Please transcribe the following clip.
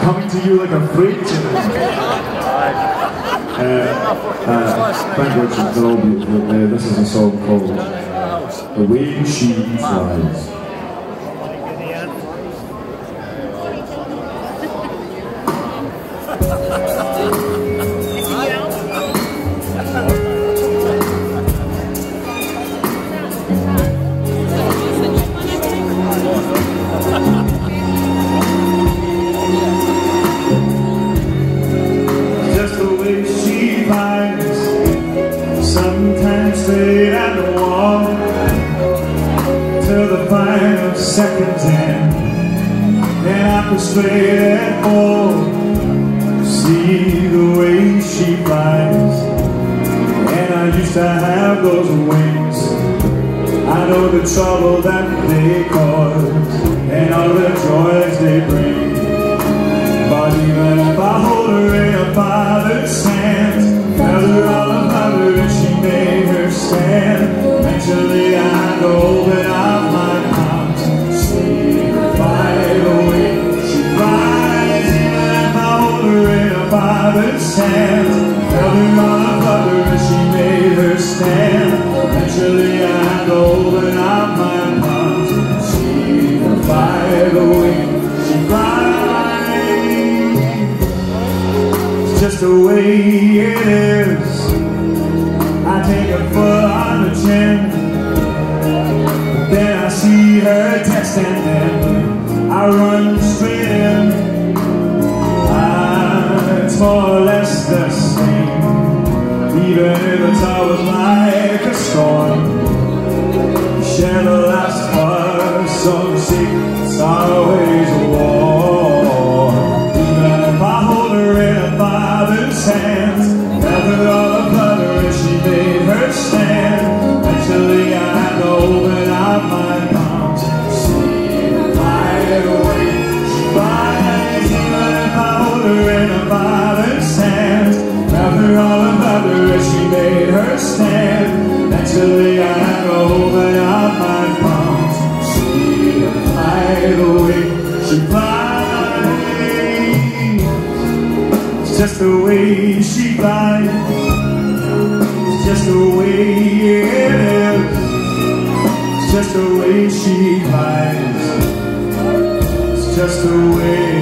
coming to you like a freight train. Thank God they're all beautiful. This is a song called The Way She Flies. Sometimes straight at the wall till the final seconds end, and I persuaded all to see the way she flies. And I used to have those wings. I know the trouble that they cause and all the joys they bring. But even if I hold her in a father's hands, tell her all about her and she made her stand, eventually I know that I might not see her fly away. She flies. Even if I hold her in a father's hands, tell her all about her and she made her stand, eventually I know that I might not see her fly away. She flies. Just the way it is. I take a foot on the chin, then I see her text and then I run straight in. It's more or less the same, even if it's always like a storm. Share the last part, some secrets always warm. Even if I hold her in a father's hands, tell her all about her and she made her stand, eventually I know that I might not see her fly away. She flies. Even if I hold her in a father's hands, tell her all about her and she made her stand, eventually I know that I might not see her fly away. She flies. It's just the way she flies. It's just the way it is. It's just the way she flies. It's just the way